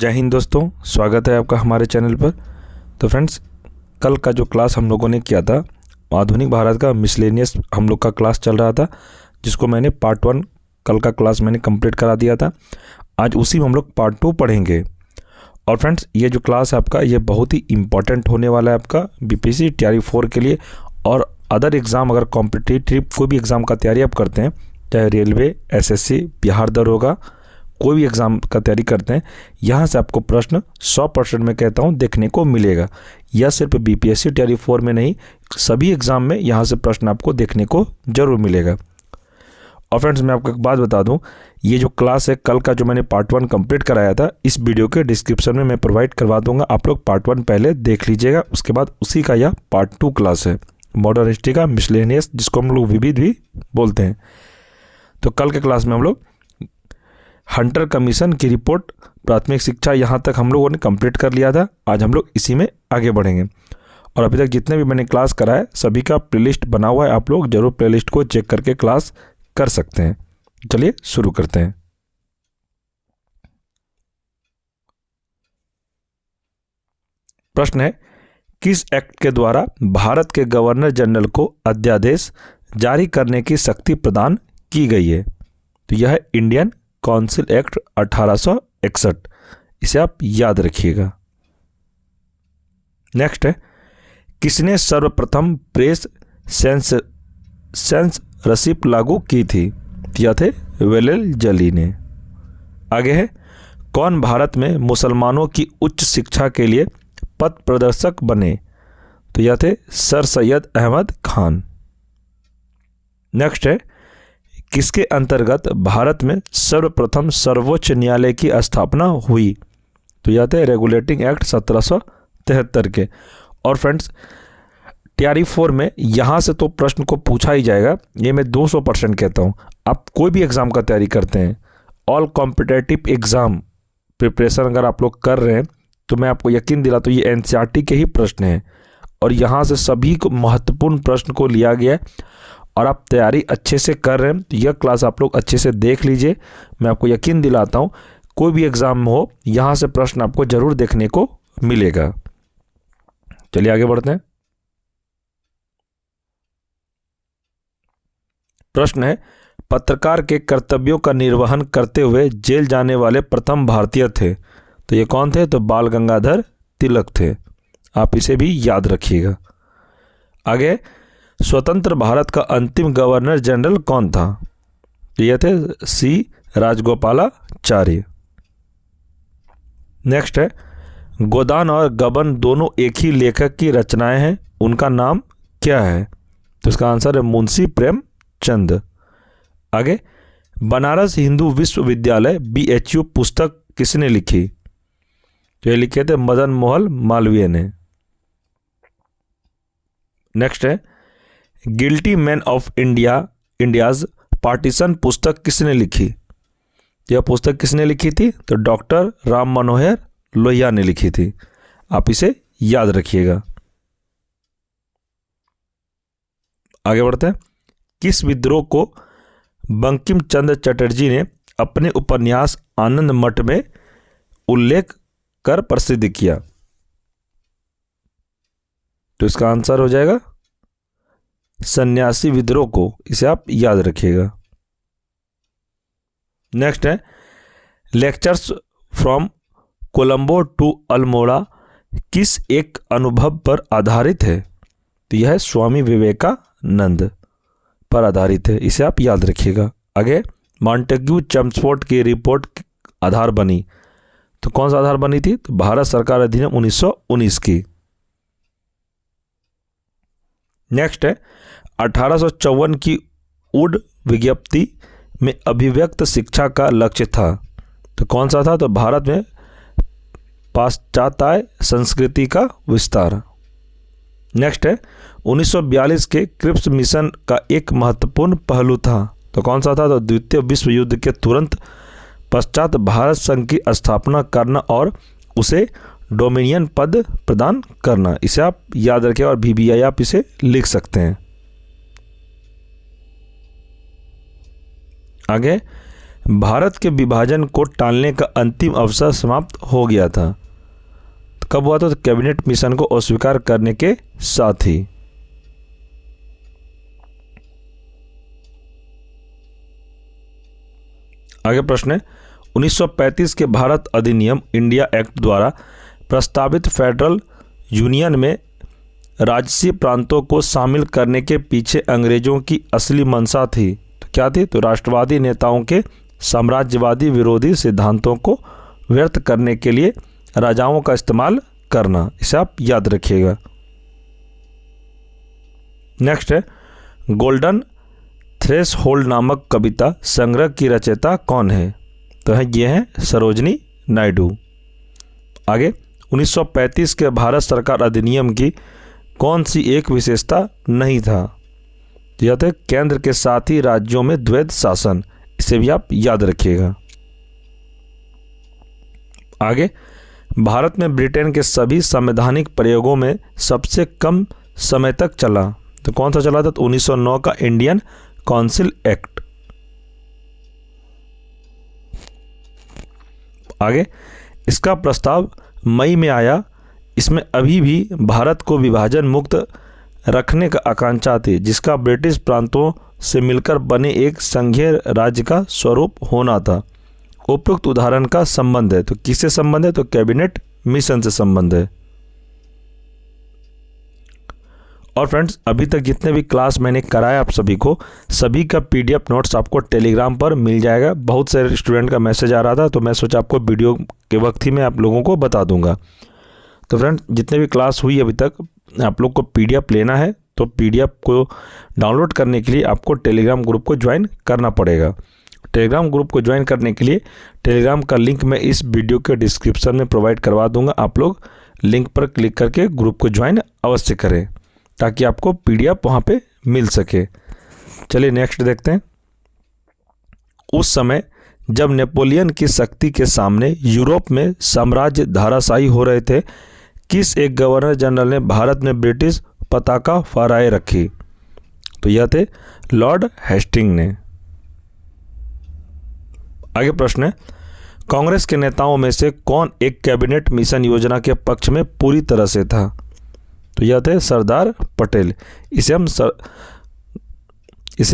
जय हिंद दोस्तों, स्वागत है आपका हमारे चैनल पर। तो फ्रेंड्स, कल का जो क्लास हम लोगों ने किया था, आधुनिक भारत का मिसलेनियस हम लोग का क्लास चल रहा था, जिसको मैंने पार्ट 1 कल का क्लास मैंने कंप्लीट करा दिया था। आज उसी में हम लोग पार्ट 2 पढ़ेंगे। और फ्रेंड्स, ये जो क्लास है आपका, ये बहुत ही इंपॉर्टेंट होने वाला है आपका बीपीएससी तैयारी 4 के लिए और अदर एग्ज़ाम। अगर कॉम्पिटिटिव कोई भी एग्ज़ाम का तैयारी आप करते हैं, चाहे रेलवे, एसएससी, बिहार दरोगा, कोई भी एग्ज़ाम का तैयारी करते हैं, यहाँ से आपको प्रश्न 100% मैं कहता हूँ देखने को मिलेगा। यह सिर्फ बीपीएससी तैयारी 4 में नहीं, सभी एग्ज़ाम में यहाँ से प्रश्न आपको देखने को ज़रूर मिलेगा। और फ्रेंड्स, मैं आपको एक बात बता दूं, ये जो क्लास है कल का जो मैंने पार्ट 1 कंप्लीट कराया था, इस वीडियो के डिस्क्रिप्शन में मैं प्रोवाइड करवा दूंगा। आप लोग पार्ट 1 पहले देख लीजिएगा, उसके बाद उसी का यह पार्ट 2 क्लास है, मॉडर्न हिस्ट्री का मिसलेनियस, जिसको हम लोग विविध भी बोलते हैं। तो कल के क्लास में हम लोग हंटर कमीशन की रिपोर्ट, प्राथमिक शिक्षा, यहाँ तक हम लोगों ने कंप्लीट कर लिया था। आज हम लोग इसी में आगे बढ़ेंगे। और अभी तक जितने भी मैंने क्लास कराए, सभी का प्लेलिस्ट बना हुआ है, आप लोग जरूर प्लेलिस्ट को चेक करके क्लास कर सकते हैं। चलिए शुरू करते हैं। प्रश्न है, किस एक्ट के द्वारा भारत के गवर्नर जनरल को अध्यादेश जारी करने की शक्ति प्रदान की गई है? तो यह है इंडियन काउंसिल एक्ट 1861। इसे आप याद रखिएगा। नेक्स्ट है, किसने सर्वप्रथम प्रेस सेंसरशिप लागू की थी? यह थे वेलेस्ली ने। आगे है, कौन भारत में मुसलमानों की उच्च शिक्षा के लिए पथ प्रदर्शक बने? तो यह थे सर सैयद अहमद खान। नेक्स्ट है, किसके अंतर्गत भारत में सर्वप्रथम सर्वोच्च न्यायालय की स्थापना हुई? तो यह थे रेगुलेटिंग एक्ट 1773 के। और फ्रेंड्स, तैयारी 4 में यहाँ से तो प्रश्न को पूछा ही जाएगा, ये मैं 200% कहता हूँ। आप कोई भी एग्ज़ाम का तैयारी करते हैं, ऑल कॉम्पिटेटिव एग्ज़ाम प्रिपरेशन अगर आप लोग कर रहे हैं, तो मैं आपको यकीन दिलाता हूँ ये एनसीईआरटी के ही प्रश्न हैं और यहाँ से सभी को महत्वपूर्ण प्रश्न को लिया गया है। और आप तैयारी अच्छे से कर रहे हैं तो यह क्लास आप लोग अच्छे से देख लीजिए। मैं आपको यकीन दिलाता हूँ, कोई भी एग्ज़ाम में हो, यहाँ से प्रश्न आपको ज़रूर देखने को मिलेगा। चलिए आगे बढ़ते हैं। प्रश्न है, पत्रकार के कर्तव्यों का निर्वहन करते हुए जेल जाने वाले प्रथम भारतीय थे? तो ये कौन थे? तो बाल गंगाधर तिलक थे। आप इसे भी याद रखिएगा। आगे, स्वतंत्र भारत का अंतिम गवर्नर जनरल कौन था? तो ये थे सी राजगोपालाचारी। नेक्स्ट है, गोदान और गबन दोनों एक ही लेखक की रचनाएं हैं, उनका नाम क्या है? तो इसका आंसर है मुंशी प्रेमचंद। आगे, बनारस हिंदू विश्वविद्यालय BHU पुस्तक किसने लिखी? तो ये लिखे थे मदन मोहन मालवीय ने। नेक्स्ट है, guilty man of India's partition पुस्तक किसने लिखी? यह पुस्तक किसने लिखी थी? तो डॉक्टर राम मनोहर लोहिया ने लिखी थी। आप इसे याद रखिएगा। आगे बढ़ते हैं। किस विद्रोह को बंकिम चंद्र चटर्जी ने अपने उपन्यास आनंद मठ में उल्लेख कर प्रसिद्ध किया? तो इसका आंसर हो जाएगा सन्यासी विद्रोह को। इसे आप याद रखिएगा। नेक्स्ट है, lectures from Colombo to Almora किस एक अनुभव पर आधारित है? तो यह है स्वामी विवेकानंद पर आधारित है। इसे आप याद रखिएगा। आगे, मॉन्टेग्यू चेम्सफोर्ड की रिपोर्ट आधार बनी। तो कौन सा आधार बनी थी? तो भारत सरकार अधिनियम 1919 की। नेक्स्ट है, 1854 की वुड विज्ञप्ति में अभिव्यक्त शिक्षा का लक्ष्य था। तो कौन सा था? तो भारत में पाश्चात्य संस्कृति का विस्तार। नेक्स्ट है, 1942 के क्रिप्स मिशन का एक महत्वपूर्ण पहलू था। तो कौन सा था? तो द्वितीय विश्व युद्ध के तुरंत पश्चात भारत संघ की स्थापना करना और उसे डोमिनियन पद प्रदान करना। इसे आप याद रखें और VBI आप इसे लिख सकते हैं। आगे, भारत के विभाजन को टालने का अंतिम अवसर समाप्त हो गया था। तो कब हुआ था? तो कैबिनेट मिशन को अस्वीकार करने के साथ ही। आगे प्रश्न है, 1935 के भारत अधिनियम इंडिया एक्ट द्वारा प्रस्तावित फेडरल यूनियन में राजसी प्रांतों को शामिल करने के पीछे अंग्रेजों की असली मंशा थी। तो क्या थी? तो राष्ट्रवादी नेताओं के साम्राज्यवादी विरोधी सिद्धांतों को व्यर्थ करने के लिए राजाओं का इस्तेमाल करना। इसे आप याद रखिएगा। नेक्स्ट है, गोल्डन थ्रेशहोल्ड नामक कविता संग्रह की रचयिता कौन है? तो ये है सरोजनी नायडू। आगे, 1935 के भारत सरकार अधिनियम की कौन सी एक विशेषता नहीं था? तो यह था केंद्र के साथ ही राज्यों में द्वैध शासन। इसे भी आप याद रखिएगा। आगे, भारत में ब्रिटेन के सभी संवैधानिक प्रयोगों में सबसे कम समय तक चला। तो कौन सा चला था? तो 1909 का इंडियन काउंसिल एक्ट। आगे, इसका प्रस्ताव मई में आया। इसमें अभी भी भारत को विभाजन मुक्त रखने का आकांक्षा थी, जिसका ब्रिटिश प्रांतों से मिलकर बने एक संघीय राज्य का स्वरूप होना था। उपयुक्त उदाहरण का संबंध है। तो किससे संबंध है? तो कैबिनेट मिशन से संबंध है। और फ्रेंड्स, अभी तक जितने भी क्लास मैंने कराया आप सभी को, सभी का पीडीएफ नोट्स आपको टेलीग्राम पर मिल जाएगा। बहुत सारे स्टूडेंट का मैसेज आ रहा था, तो मैं सोचा आपको वीडियो के वक्त ही मैं आप लोगों को बता दूंगा। तो फ्रेंड्स, जितने भी क्लास हुई अभी तक, आप लोग को पीडीएफ लेना है तो पीडीएफ को डाउनलोड करने के लिए आपको टेलीग्राम ग्रुप को ज्वाइन करना पड़ेगा। टेलीग्राम ग्रुप को ज्वाइन करने के लिए टेलीग्राम का लिंक मैं इस वीडियो के डिस्क्रिप्शन में प्रोवाइड करवा दूंगा। आप लोग लिंक पर क्लिक करके ग्रुप को ज्वाइन अवश्य करें, ताकि आपको पीडीएफ वहाँ पे मिल सके। चलिए नेक्स्ट देखते हैं। उस समय जब नेपोलियन की शक्ति के सामने यूरोप में साम्राज्य धाराशायी हो रहे थे, किस एक गवर्नर जनरल ने भारत में ब्रिटिश पताका फहराए रखी? तो यह थे लॉर्ड हेस्टिंग ने। आगे प्रश्न है, कांग्रेस के नेताओं में से कौन एक कैबिनेट मिशन योजना के पक्ष में पूरी तरह से था? तो यह थे सरदार पटेल। इसे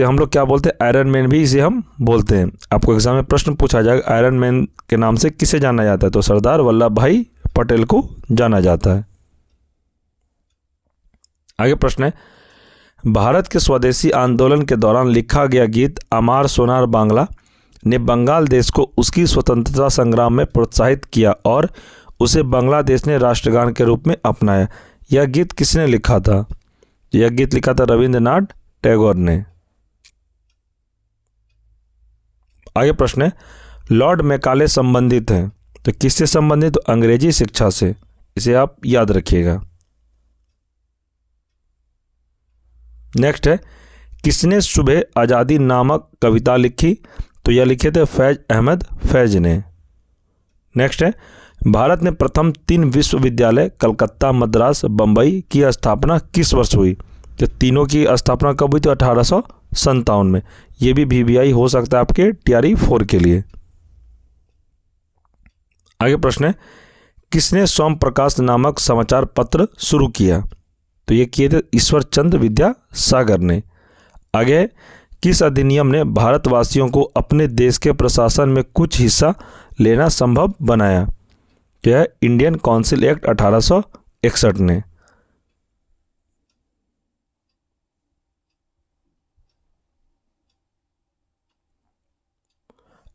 हम लोग क्या बोलते हैं? आयरन मैन भी इसे हम बोलते हैं। आपको एग्जाम में प्रश्न पूछा जाएगा, आयरन मैन के नाम से किसे जाना जाता है? तो सरदार वल्लभ भाई पटेल को जाना जाता है। आगे प्रश्न है, भारत के स्वदेशी आंदोलन के दौरान लिखा गया गीत अमार सोनार बांग्ला ने बंगाल देश को उसकी स्वतंत्रता संग्राम में प्रोत्साहित किया और उसे बांग्लादेश ने राष्ट्रगान के रूप में अपनाया। यह गीत किसने लिखा था? यह गीत लिखा था रविंद्रनाथ टैगोर ने। आगे प्रश्न है, लॉर्ड मैकाले संबंधित हैं। तो किससे संबंधित? तो अंग्रेजी शिक्षा से। इसे आप याद रखिएगा। नेक्स्ट है, किसने सुबह आज़ादी नामक कविता लिखी? तो यह लिखे थे फैज अहमद फैज ने। नेक्स्ट है, भारत में प्रथम 3 विश्वविद्यालय कलकत्ता, मद्रास, बम्बई की स्थापना किस वर्ष हुई? तो तीनों की स्थापना कब हुई? तो 1857 में। ये भी VVI हो सकता है आपके TRE 4 के लिए। आगे प्रश्न है, किसने सोम प्रकाश नामक समाचार पत्र शुरू किया? तो ये किए थे ईश्वर चंद्र विद्यासागर ने। आगे, किस अधिनियम ने भारतवासियों को अपने देश के प्रशासन में कुछ हिस्सा लेना संभव बनाया? तो यह इंडियन काउंसिल एक्ट 1861 ने।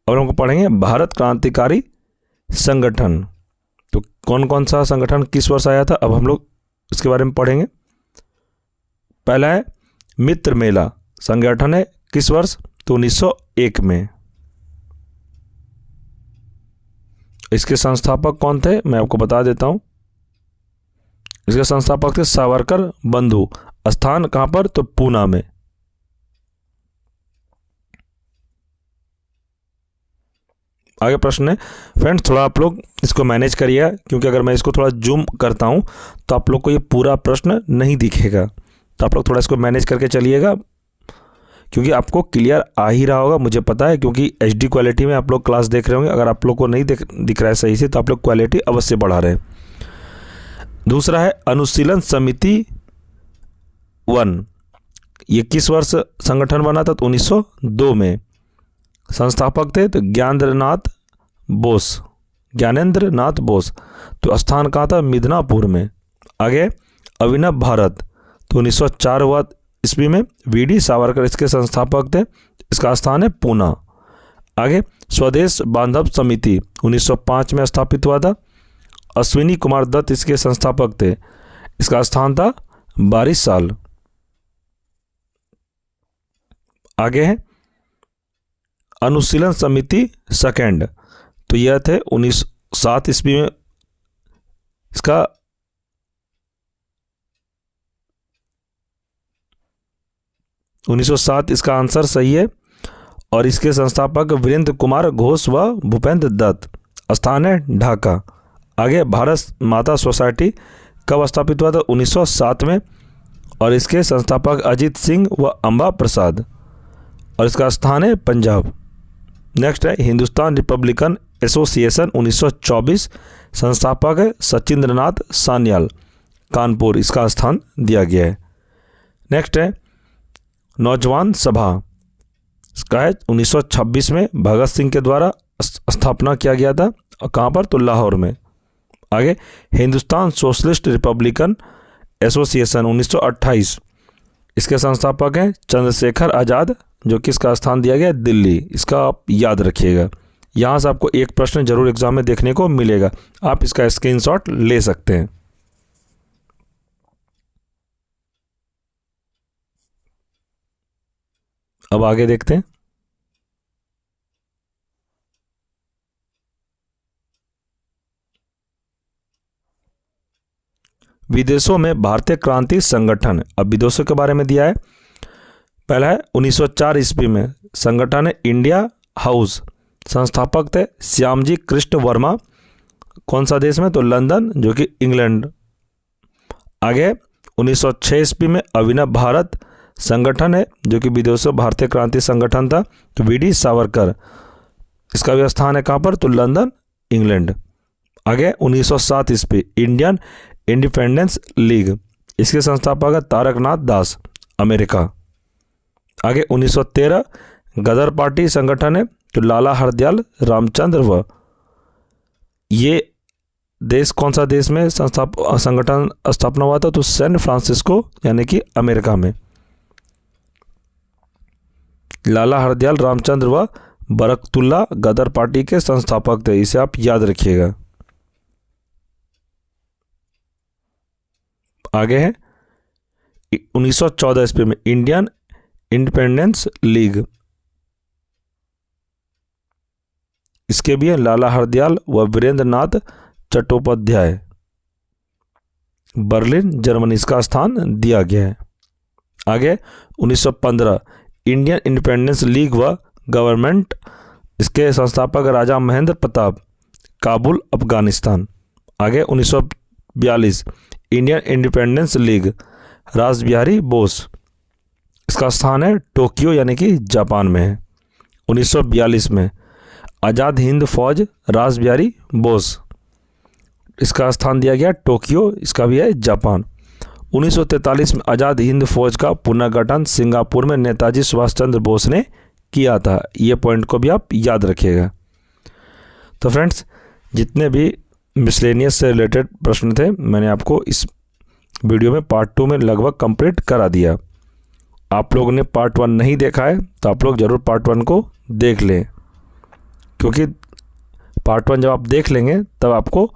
और हमको पढ़ेंगे भारत क्रांतिकारी संगठन। तो कौन कौन सा संगठन किस वर्ष आया था, अब हम लोग इसके बारे में पढ़ेंगे। पहला है मित्र मेला संगठन है किस वर्ष? तो 1901 में। इसके संस्थापक कौन थे मैं आपको बता देता हूं। इसके संस्थापक थे सावरकर बंधु। स्थान कहां पर? तो पूना में। आगे प्रश्न है फ्रेंड्स, थोड़ा आप लोग इसको मैनेज करिएगा, क्योंकि अगर मैं इसको थोड़ा जूम करता हूं तो आप लोग को ये पूरा प्रश्न नहीं दिखेगा। तो आप लोग थोड़ा इसको मैनेज करके चलिएगा, क्योंकि आपको क्लियर आ ही रहा होगा, मुझे पता है, क्योंकि HD क्वालिटी में आप लोग क्लास देख रहे होंगे। अगर आप लोग को नहीं दिख रहा है सही से तो आप लोग क्वालिटी अवश्य बढ़ा रहे हैं। दूसरा है अनुशीलन समिति 1, ये किस वर्ष संगठन बना था? तो 1902 में। संस्थापक थे तो ज्ञानेंद्र नाथ बोस। तो स्थान कहाँ था? मिदनापुर में। आगे अभिनव भारत तो 1904 हुआ ईस्वी में। VD सावरकर इसके संस्थापक थे, इसका स्थान है पूना। आगे स्वदेश बांधव समिति 1905 में स्थापित हुआ था। अश्विनी कुमार दत्त इसके संस्थापक थे, इसका स्थान था बारिशाल। आगे है अनुशीलन समिति 2, तो यह थे 1907 ईस्वी में। इसका 1907 इसका आंसर सही है। और इसके संस्थापक वीरेंद्र कुमार घोष व भूपेंद्र दत्त। स्थान है ढाका। आगे भारत माता सोसाइटी कब स्थापित हुआ था? 1907 में। और इसके संस्थापक अजीत सिंह व अंबा प्रसाद। और इसका स्थान है पंजाब। नेक्स्ट है हिंदुस्तान रिपब्लिकन एसोसिएशन 1924, संस्थापक है सचिंद्र नाथ सान्याल, कानपुर, इसका स्थान दिया गया है। नेक्स्ट है नौजवान सभा, इसका है 1926 में भगत सिंह के द्वारा स्थापना किया गया था। और कहाँ पर? तो लाहौर में। आगे हिंदुस्तान सोशलिस्ट रिपब्लिकन एसोसिएशन 1928, इसके संस्थापक हैं चंद्रशेखर आज़ाद, जो कि इसका स्थान दिया गया दिल्ली, इसका आप याद रखिएगा। यहाँ से आपको एक प्रश्न जरूर एग्जाम में देखने को मिलेगा, आप इसका स्क्रीनशॉट ले सकते हैं। अब आगे देखते हैं। विदेशों में भारतीय क्रांति संगठन, अब विदेशों के बारे में दिया है। पहला है 1904 ईस्वी में संगठन है इंडिया हाउस, संस्थापक थे श्यामजी कृष्ण वर्मा, कौन सा देश में? तो लंदन, जो कि इंग्लैंड। आगे 1906 ईस्वी में अभिनव भारत संगठन है, जो कि विदेशों भारतीय क्रांति संगठन था। तो VD सावरकर, इसका भी स्थान है कहाँ पर? तो लंदन, इंग्लैंड। आगे 1907 ईस्वी इंडियन इंडिपेंडेंस लीग, इसके संस्थापक है तारकनाथ दास, अमेरिका। आगे 1913 गदर पार्टी संगठन है, तो लाला हरदयाल रामचंद्र व, ये देश कौन सा देश में संगठन स्थापना हुआ था? तो सैन फ्रांसिस्को, यानी कि अमेरिका में। लाला हरदयाल रामचंद्र व बरकतुल्ला गदर पार्टी के संस्थापक थे, इसे आप याद रखिएगा। आगे है 1914 ईस्वी में इंडियन इंडिपेंडेंस लीग, इसके भी हैं लाला हरदयाल व वीरेंद्र नाथ चट्टोपाध्याय, बर्लिन, जर्मनी, इसका स्थान दिया गया है। आगे 1915 इंडियन इंडिपेंडेंस लीग व गवर्नमेंट, इसके संस्थापक राजा महेंद्र प्रताप, काबुल, अफगानिस्तान। आगे 1942 Indian Independence League, Rashbehari Bose, इसका स्थान है टोक्यो, यानी कि जापान में है। 1942 में आज़ाद हिंद फौज, रासबिहारी बोस, इसका स्थान दिया गया टोक्यो, इसका भी है जापान। 1943 में आज़ाद हिंद फौज का पुनर्गठन सिंगापुर में नेताजी सुभाष चंद्र बोस ने किया था, ये पॉइंट को भी आप याद रखिएगा। तो फ्रेंड्स, जितने भी मिसलेनियस से रिलेटेड प्रश्न थे मैंने आपको इस वीडियो में पार्ट 2 में लगभग कंप्लीट करा दिया। आप लोगों ने पार्ट 1 नहीं देखा है तो आप लोग ज़रूर पार्ट 1 को देख लें, क्योंकि पार्ट 1 जब आप देख लेंगे तब आपको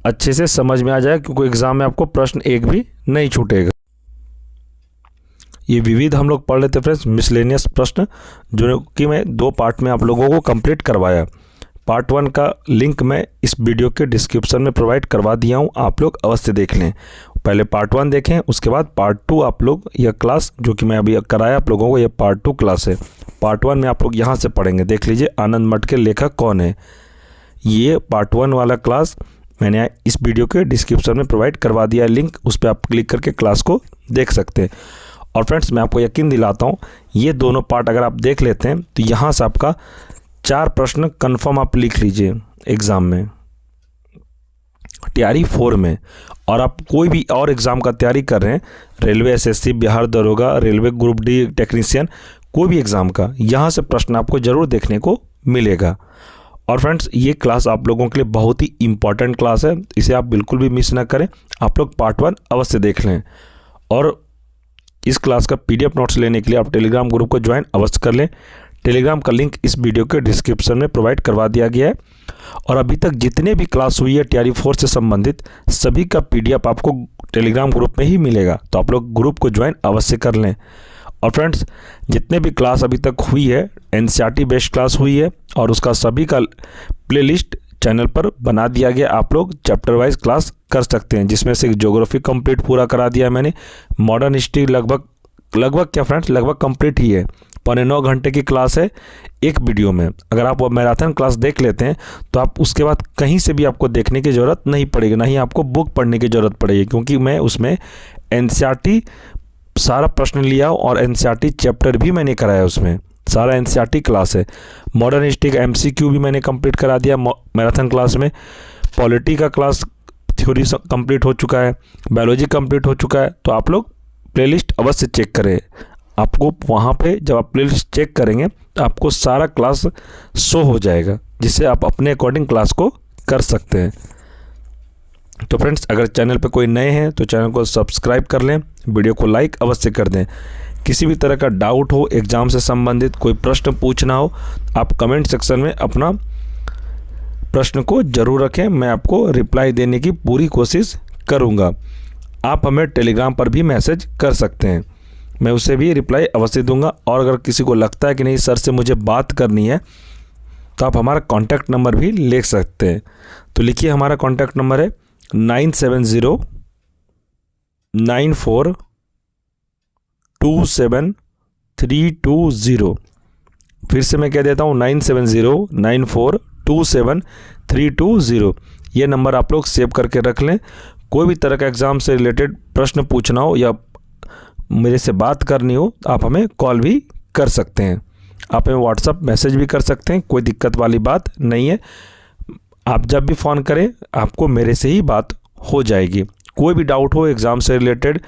अच्छे से समझ में आ जाएगा, क्योंकि एग्ज़ाम में आपको प्रश्न एक भी नहीं छूटेगा। ये विविध हम लोग पढ़ लेते फ्रेंड्स, मिसलेनियस प्रश्न, जो कि मैं 2 पार्ट में आप लोगों को कंप्लीट करवाया। पार्ट 1 का लिंक मैं इस वीडियो के डिस्क्रिप्शन में प्रोवाइड करवा दिया हूँ, आप लोग अवश्य देख लें। पहले पार्ट 1 देखें, उसके बाद पार्ट 2 आप लोग, यह क्लास जो कि मैं अभी कराया आप लोगों को, यह पार्ट 2 क्लास है। पार्ट 1 में आप लोग यहाँ से पढ़ेंगे, देख लीजिए आनंद मठ के लेखक कौन है। ये पार्ट 1 वाला क्लास मैंने इस वीडियो के डिस्क्रिप्शन में प्रोवाइड करवा दिया है लिंक, उस पर आप क्लिक करके क्लास को देख सकते हैं। और फ्रेंड्स मैं आपको यकीन दिलाता हूँ, ये दोनों पार्ट अगर आप देख लेते हैं तो यहाँ से आपका 4 प्रश्न कन्फर्म आप लिख लीजिए एग्ज़ाम में, तैयारी 4 में। और आप कोई भी और एग्ज़ाम का तैयारी कर रहे हैं, रेलवे एसएससी, बिहार दरोगा, रेलवे ग्रुप डी टेक्नीशियन, कोई भी एग्ज़ाम का, यहाँ से प्रश्न आपको ज़रूर देखने को मिलेगा। और फ्रेंड्स ये क्लास आप लोगों के लिए बहुत ही इंपॉर्टेंट क्लास है, इसे आप बिल्कुल भी मिस ना करें। आप लोग पार्ट 1 अवश्य देख लें। और इस क्लास का PDF नोट्स लेने के लिए आप टेलीग्राम ग्रुप को ज्वाइन अवश्य कर लें। टेलीग्राम का लिंक इस वीडियो के डिस्क्रिप्शन में प्रोवाइड करवा दिया गया है। और अभी तक जितने भी क्लास हुई है तैयारी 4 से संबंधित, सभी का PDF आपको टेलीग्राम ग्रुप में ही मिलेगा, तो आप लोग ग्रुप को ज्वाइन अवश्य कर लें। और फ्रेंड्स जितने भी क्लास अभी तक हुई है NCERT बेस्ड क्लास हुई है, और उसका सभी का प्लेलिस्ट चैनल पर बना दिया गया। आप लोग चैप्टर वाइज क्लास कर सकते हैं, जिसमें से ज्योग्राफी कंप्लीट पूरा करा दिया मैंने, मॉडर्न हिस्ट्री लगभग क्या फ्रेंड्स लगभग कंप्लीट ही है। 9.25 घंटे की क्लास है एक वीडियो में। अगर आप वो मैराथन क्लास देख लेते हैं तो आप उसके बाद कहीं से भी आपको देखने की ज़रूरत नहीं पड़ेगी, ना ही आपको बुक पढ़ने की ज़रूरत पड़ेगी, क्योंकि मैं उसमें NCERT सारा प्रश्न लिया और NCERT चैप्टर भी मैंने कराया, उसमें सारा NCERT क्लास है। मॉडर्न हिस्ट्री का MCQ भी मैंने कंप्लीट करा दिया मैराथन क्लास में। पॉलिटी का क्लास थ्योरी कंप्लीट हो चुका है, बायोलॉजी कंप्लीट हो चुका है। तो आप लोग प्लेलिस्ट अवश्य चेक करें। आपको वहाँ पे जब आप प्लेलिस्ट चेक करेंगे तो आपको सारा क्लास शो हो जाएगा, जिससे आप अपने अकॉर्डिंग क्लास को कर सकते हैं। तो फ्रेंड्स अगर चैनल पे कोई नए हैं तो चैनल को सब्सक्राइब कर लें, वीडियो को लाइक अवश्य कर दें। किसी भी तरह का डाउट हो, एग्ज़ाम से संबंधित कोई प्रश्न पूछना हो, आप कमेंट सेक्शन में अपना प्रश्न को ज़रूर रखें, मैं आपको रिप्लाई देने की पूरी कोशिश करूँगा। आप हमें टेलीग्राम पर भी मैसेज कर सकते हैं, मैं उसे भी रिप्लाई अवश्य दूंगा। और अगर किसी को लगता है कि नहीं सर से मुझे बात करनी है, तो आप हमारा कॉन्टैक्ट नंबर भी ले सकते हैं। तो लिखिए, हमारा कॉन्टैक्ट नंबर है 9709427320। फिर से मैं कह देता हूँ 9709427320। ये नंबर आप लोग सेव करके रख लें। कोई भी तरह का एग्ज़ाम से रिलेटेड प्रश्न पूछना हो या मेरे से बात करनी हो, आप हमें कॉल भी कर सकते हैं, आप हमें व्हाट्सअप मैसेज भी कर सकते हैं, कोई दिक्कत वाली बात नहीं है। आप जब भी फ़ोन करें आपको मेरे से ही बात हो जाएगी। कोई भी डाउट हो एग्ज़ाम से रिलेटेड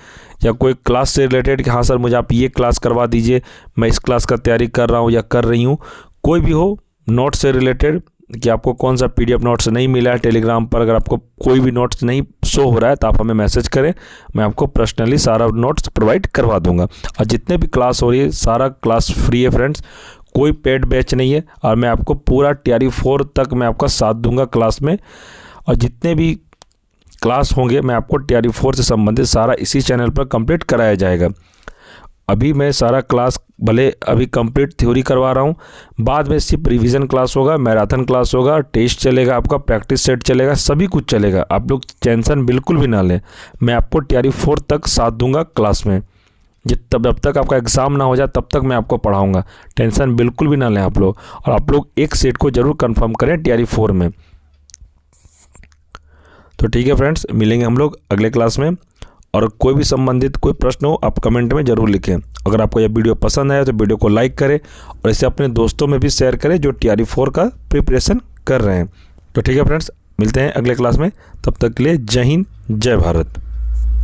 या कोई क्लास से रिलेटेड कि हाँ सर मुझे आप ये क्लास करवा दीजिए, मैं इस क्लास का तैयारी कर रहा हूँ या कर रही हूँ, कोई भी हो, नोट से रिलेटेड कि आपको कौन सा PDF नोट्स नहीं मिला है टेलीग्राम पर, अगर आपको कोई भी नोट्स नहीं शो हो रहा है तो आप हमें मैसेज करें, मैं आपको पर्सनली सारा नोट्स प्रोवाइड करवा दूंगा। और जितने भी क्लास हो रही है सारा क्लास फ्री है फ्रेंड्स, कोई पेड बैच नहीं है। और मैं आपको पूरा तैयारी 4 तक मैं आपका साथ दूंगा क्लास में। और जितने भी क्लास होंगे मैं आपको तैयारी 4 से संबंधित सारा इसी चैनल पर कंप्लीट कराया जाएगा। अभी मैं सारा क्लास भले अभी कंप्लीट थ्योरी करवा रहा हूँ, बाद में सिर्फ रिवीजन क्लास होगा, मैराथन क्लास होगा, टेस्ट चलेगा, आपका प्रैक्टिस सेट चलेगा, सभी कुछ चलेगा। आप लोग टेंशन बिल्कुल भी ना लें, मैं आपको तैयारी 4 तक साथ दूंगा क्लास में। जब तक आपका एग्ज़ाम ना हो जाए तब तक मैं आपको पढ़ाऊँगा, टेंशन बिल्कुल भी ना लें आप लोग। और आप लोग एक सेट को ज़रूर कन्फर्म करें तैयारी 4 में। तो ठीक है फ्रेंड्स, मिलेंगे हम लोग अगले क्लास में। और कोई भी संबंधित कोई प्रश्न हो आप कमेंट में ज़रूर लिखें। अगर आपको यह वीडियो पसंद आया तो वीडियो को लाइक करें और इसे अपने दोस्तों में भी शेयर करें जो तैयारी 4 का प्रिपरेशन कर रहे हैं। तो ठीक है फ्रेंड्स, मिलते हैं अगले क्लास में, तब तक के लिए जय हिंद, जय भारत।